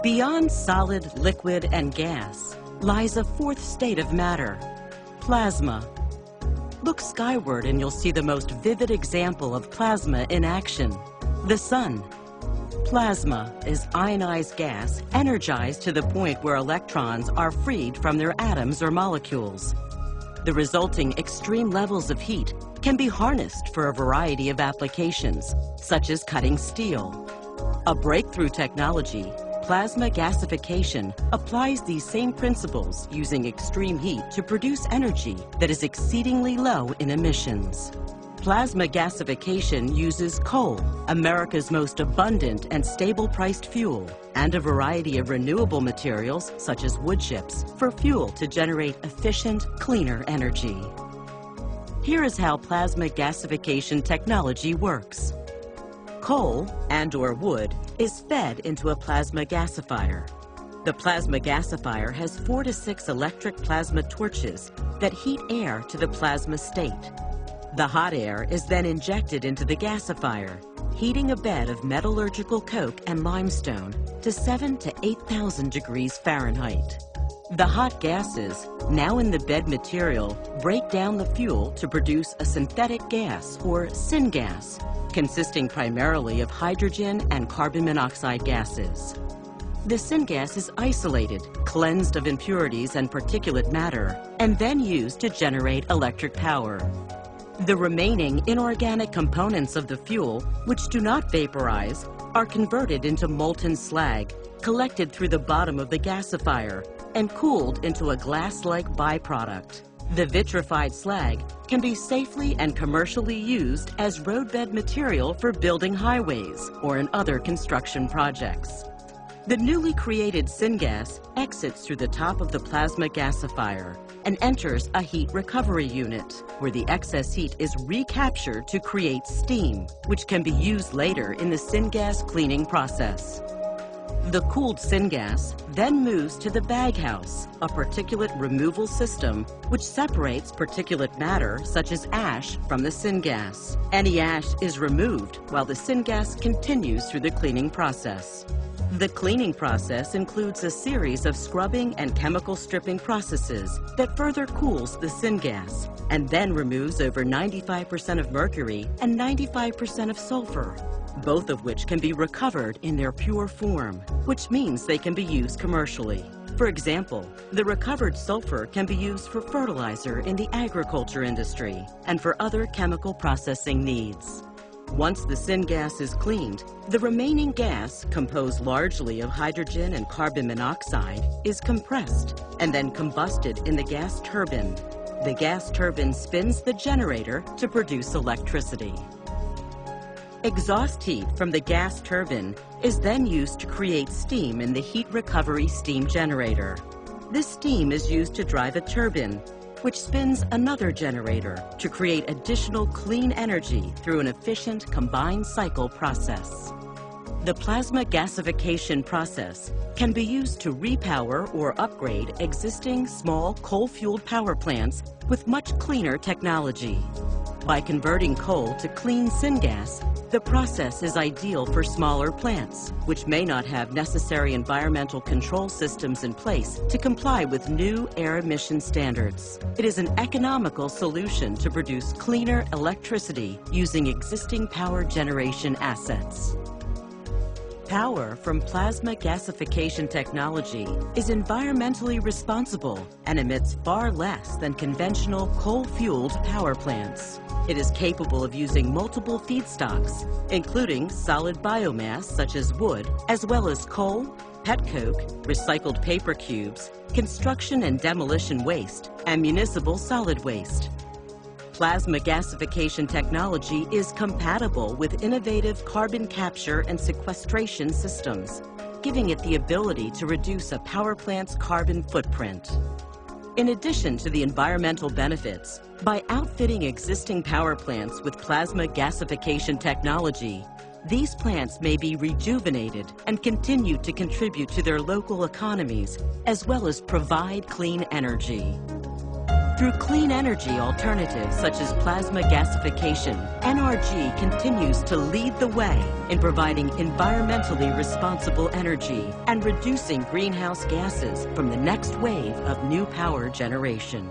Beyond solid, liquid, and gas lies a fourth state of matter, plasma. Look skyward and you'll see the most vivid example of plasma in action, the sun. Plasma is ionized gas energized to the point where electrons are freed from their atoms or molecules. The resulting extreme levels of heat can be harnessed for a variety of applications, such as cutting steel. A breakthrough technology, plasma gasification, applies these same principles using extreme heat to produce energy that is exceedingly low in emissions. Plasma gasification uses coal, America's most abundant and stable-priced fuel, and a variety of renewable materials, such as wood chips, for fuel to generate efficient, cleaner energy. Here is how plasma gasification technology works. Coal and/or wood is fed into a plasma gasifier. The plasma gasifier has 4 to 6 electric plasma torches that heat air to the plasma state. The hot air is then injected into the gasifier, heating a bed of metallurgical coke and limestone to 7,000 to 8,000 degrees Fahrenheit. The hot gases, now in the bed material, break down the fuel to produce a synthetic gas, or syngas, consisting primarily of hydrogen and carbon monoxide gases. The syngas is isolated, cleansed of impurities and particulate matter, and then used to generate electric power. The remaining inorganic components of the fuel, which do not vaporize, are converted into molten slag, collected through the bottom of the gasifier, and cooled into a glass-like byproduct. The vitrified slag can be safely and commercially used as roadbed material for building highways or in other construction projects. The newly created syngas exits through the top of the plasma gasifier and enters a heat recovery unit, where the excess heat is recaptured to create steam, which can be used later in the syngas cleaning process. The cooled syngas then moves to the baghouse, a particulate removal system which separates particulate matter such as ash from the syngas. Any ash is removed while the syngas continues through the cleaning process. The cleaning process includes a series of scrubbing and chemical stripping processes that further cools the syngas and then removes over 95% of mercury and 95% of sulfur, both of which can be recovered in their pure form, which means they can be used commercially. For example, the recovered sulfur can be used for fertilizer in the agriculture industry and for other chemical processing needs. Once the syngas is cleaned, the remaining gas, composed largely of hydrogen and carbon monoxide, is compressed and then combusted in the gas turbine. The gas turbine spins the generator to produce electricity. Exhaust heat from the gas turbine is then used to create steam in the heat recovery steam generator. This steam is used to drive a turbine, which spins another generator to create additional clean energy through an efficient combined cycle process. The plasma gasification process can be used to repower or upgrade existing small coal-fueled power plants with much cleaner technology. By converting coal to clean syngas, the process is ideal for smaller plants, which may not have necessary environmental control systems in place to comply with new air emission standards. It is an economical solution to produce cleaner electricity using existing power generation assets. Power from plasma gasification technology is environmentally responsible and emits far less than conventional coal-fueled power plants. It is capable of using multiple feedstocks, including solid biomass such as wood, as well as coal, petcoke, recycled paper cubes, construction and demolition waste, and municipal solid waste. Plasma gasification technology is compatible with innovative carbon capture and sequestration systems, giving it the ability to reduce a power plant's carbon footprint. In addition to the environmental benefits, by outfitting existing power plants with plasma gasification technology, these plants may be rejuvenated and continue to contribute to their local economies, as well as provide clean energy. Through clean energy alternatives such as plasma gasification, NRG continues to lead the way in providing environmentally responsible energy and reducing greenhouse gases from the next wave of new power generation.